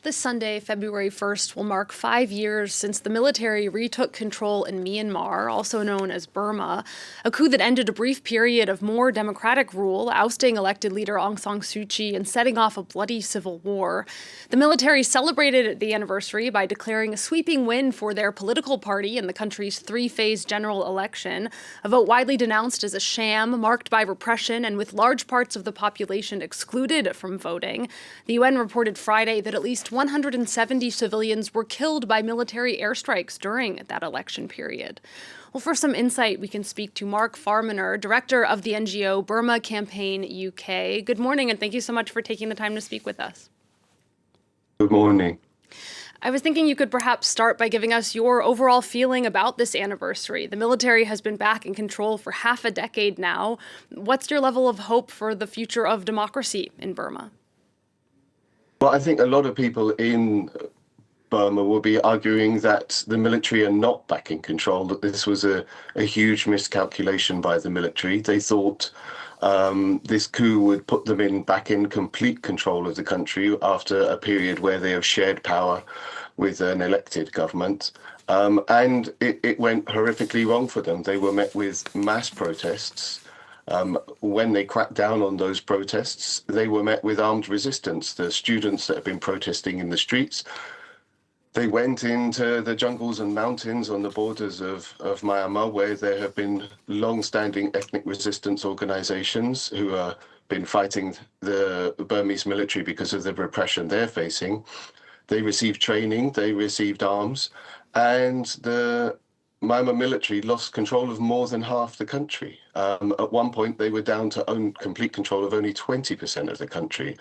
This Sunday, February 1st, will mark 5 years since the military retook control in Myanmar, also known as Burma, a coup that ended a brief period of more democratic rule, ousting elected leader Aung San Suu Kyi and setting off a bloody civil war. The military celebrated the anniversary by declaring a sweeping win for their political party in the country's three-phase general election, a vote widely denounced as a sham, marked by repression and with large parts of the population excluded from voting. The UN reported Friday that at least 170 civilians were killed by military airstrikes during that election period. Well, for some insight, we can speak to Mark Farmaner, director of the NGO Burma Campaign UK. Good morning, and thank you so much for taking the time to speak with us. Good morning. I was thinking you could perhaps start by giving us your overall feeling about this anniversary. The military has been back in control for half a decade now. What's your level of hope for the future of democracy in Burma? Well, I think a lot of people in Burma will be arguing that the military are not back in control, that this was a huge miscalculation by the military. They thought this coup would put them back in complete control of the country after a period where they have shared power with an elected government. And it went horrifically wrong for them. They were met with mass protests. When they cracked down on those protests, they were met with armed resistance. The students that have been protesting in the streets, they went into the jungles and mountains on the borders of Myanmar, where there have been long-standing ethnic resistance organizations who have been fighting the Burmese military because of the repression they're facing. They received training, they received arms, and the Myanmar military lost control of more than half the country. At one point, they were down to complete control of only 20% of the country.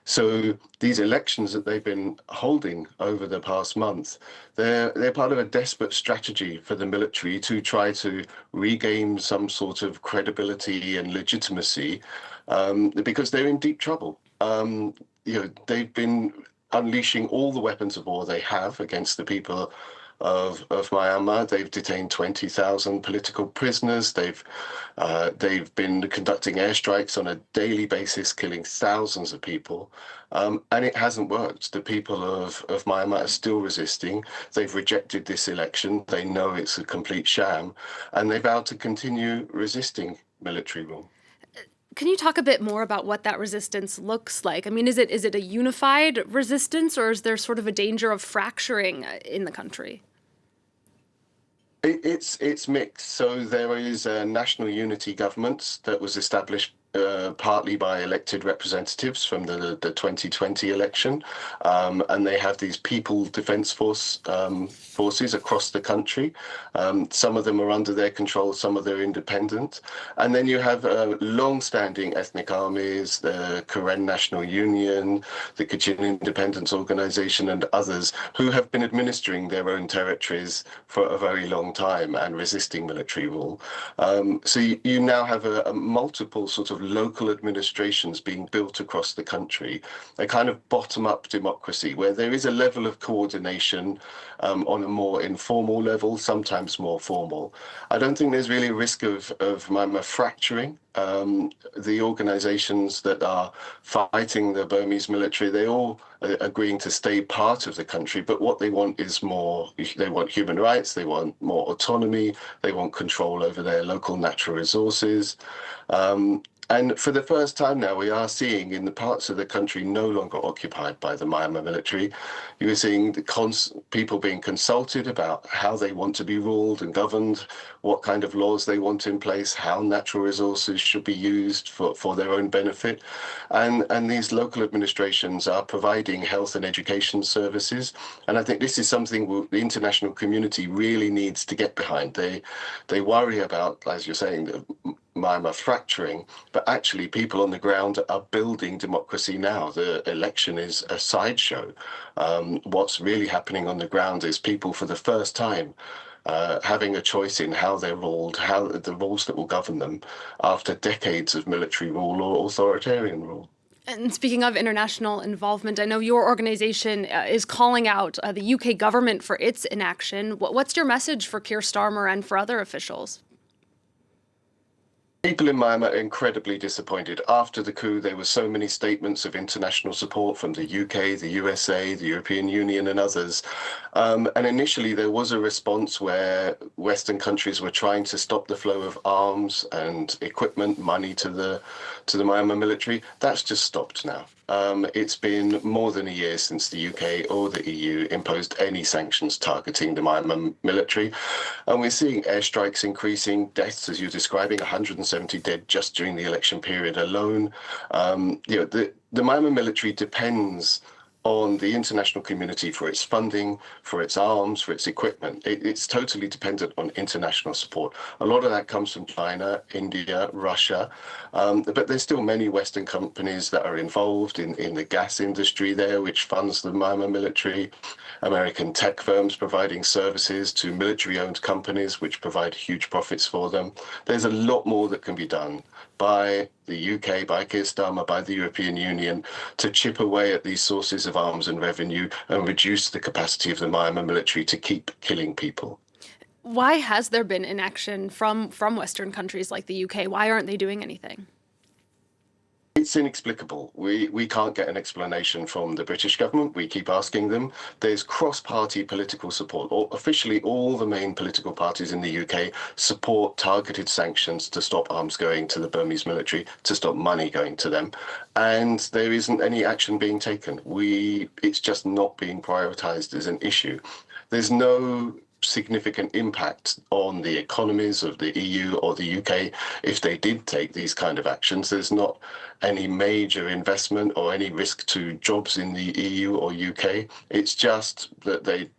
So these elections that they've been holding over the past month, they're part of a desperate strategy for the military to try to regain some sort of credibility and legitimacy, because they're in deep trouble. They've been unleashing all the weapons of war they have against the people of Myanmar. They've detained 20,000 political prisoners. They've been conducting airstrikes on a daily basis, killing thousands of people, and it hasn't worked. The people of Myanmar are still resisting. They've rejected this election. They know it's a complete sham, and they vow to continue resisting military rule. Can you talk a bit more about what that resistance looks like? I mean, is it a unified resistance, or is there sort of a danger of fracturing in the country? It's mixed. So there is a national unity government that was established partly by elected representatives from the 2020 election, and they have these People Defence forces across the country. Some of them are under their control, some of them are independent. And then you have long-standing ethnic armies, the Karen National Union, the Kachin Independence Organisation, and others who have been administering their own territories for a very long time and resisting military rule. So you now have a multiple sort of local administrations being built across the country, a kind of bottom-up democracy where there is a level of coordination on a more informal level, sometimes more formal. I don't think there's really a risk of Myanmar fracturing. The organizations that are fighting the Burmese military, they all are agreeing to stay part of the country, but what they want is more. They want human rights, they want more autonomy, they want control over their local natural resources. And for the first time now, we are seeing in the parts of the country no longer occupied by the Myanmar military, you're seeing people being consulted about how they want to be ruled and governed, what kind of laws they want in place, how natural resources should be used for their own benefit. And these local administrations are providing health and education services. And I think this is something the international community really needs to get behind. They worry about, as you're saying, the Myanmar fracturing, but actually people on the ground are building democracy now. The election is a sideshow. What's really happening on the ground is people for the first time having a choice in how they're ruled, how the rules that will govern them after decades of military rule or authoritarian rule. And speaking of international involvement, I know your organization is calling out the UK government for its inaction. What's your message for Keir Starmer and for other officials? People in Myanmar are incredibly disappointed. After the coup, there were so many statements of international support from the UK, the USA, the European Union, and others. And initially, there was a response where Western countries were trying to stop the flow of arms and equipment, money to the Myanmar military. That's just stopped now. It's been more than a year since the UK or the EU imposed any sanctions targeting the Myanmar military. And we're seeing airstrikes increasing, deaths, as you're describing, 170 dead just during the election period alone. The Myanmar military depends on the international community for its funding, for its arms, for its equipment. It's totally dependent on international support. A lot of that comes from China, India, Russia, but there's still many Western companies that are involved in the gas industry there, which funds the Myanmar military. American tech firms providing services to military-owned companies, which provide huge profits for them. There's a lot more that can be done by the UK, by Keir Starmer, by the European Union to chip away at these sources of arms and revenue and reduce the capacity of the Myanmar military to keep killing people. Why has there been inaction from Western countries like the UK? Why aren't they doing anything? It's inexplicable. We can't get an explanation from the British government. We keep asking them. There's cross-party political support. Officially, all the main political parties in the UK support targeted sanctions to stop arms going to the Burmese military, to stop money going to them. And there isn't any action being taken. It's just not being prioritized as an issue. There's no significant impact on the economies of the EU or the UK if they did take these kind of actions. There's not any major investment or any risk to jobs in the EU or UK. It's just that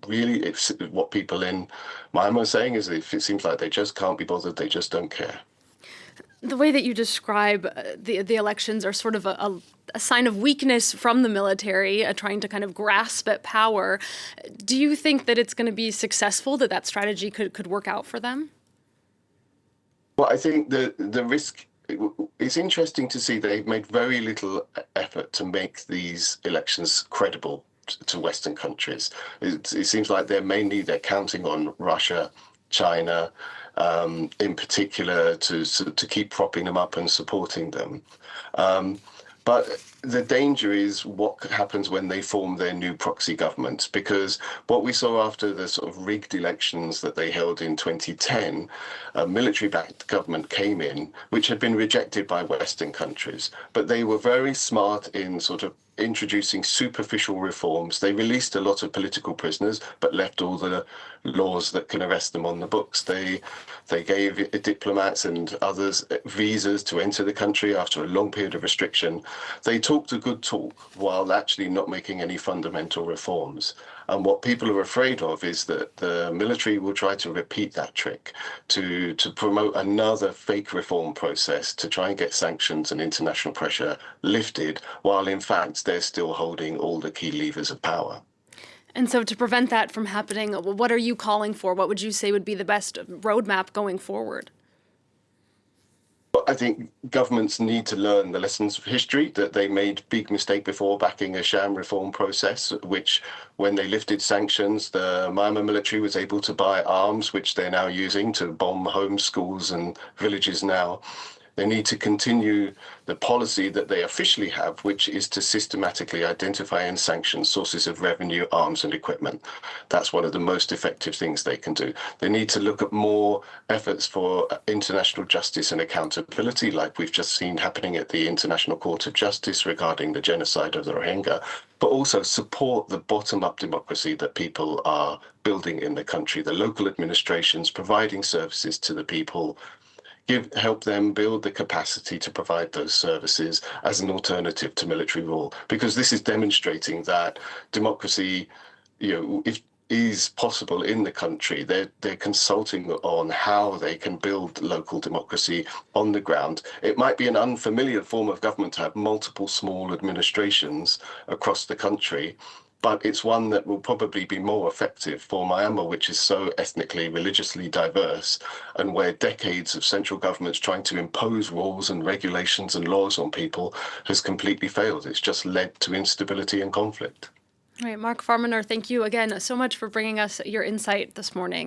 it's what people in Myanmar are saying is it seems like they just can't be bothered. They just don't care. The way that you describe the elections are sort of a sign of weakness from the military, trying to kind of grasp at power. Do you think that it's going to be successful, that strategy could work out for them? Well, I think the risk, it's interesting to see they've made very little effort to make these elections credible to Western countries. It seems like they're counting on Russia, China, in particular, to keep propping them up and supporting them. But the danger is what happens when they form their new proxy governments, because what we saw after the sort of rigged elections that they held in 2010, a military-backed government came in, which had been rejected by Western countries. But they were very smart in sort of introducing superficial reforms. They released a lot of political prisoners, but left all the laws that can arrest them on the books. They gave diplomats and others visas to enter the country after a long period of restriction. They talked a good talk while actually not making any fundamental reforms. And what people are afraid of is that the military will try to repeat that trick to promote another fake reform process to try and get sanctions and international pressure lifted, while in fact they're still holding all the key levers of power. And so to prevent that from happening, what are you calling for? What would you say would be the best roadmap going forward? I think governments need to learn the lessons of history, that they made big mistake before backing a sham reform process, which when they lifted sanctions, the Myanmar military was able to buy arms, which they're now using to bomb homes, schools and villages now. They need to continue the policy that they officially have, which is to systematically identify and sanction sources of revenue, arms and equipment. That's one of the most effective things they can do. They need to look at more efforts for international justice and accountability, like we've just seen happening at the International Court of Justice regarding the genocide of the Rohingya, but also support the bottom-up democracy that people are building in the country, the local administrations providing services to the people, help them build the capacity to provide those services as an alternative to military rule, because this is demonstrating that democracy, if is possible in the country. They're consulting on how they can build local democracy on the ground. It might be an unfamiliar form of government to have multiple small administrations across the country, but it's one that will probably be more effective for Myanmar, which is so ethnically, religiously diverse, and where decades of central governments trying to impose rules and regulations and laws on people has completely failed. It's just led to instability and conflict. All right, Mark Farmaner, thank you again so much for bringing us your insight this morning.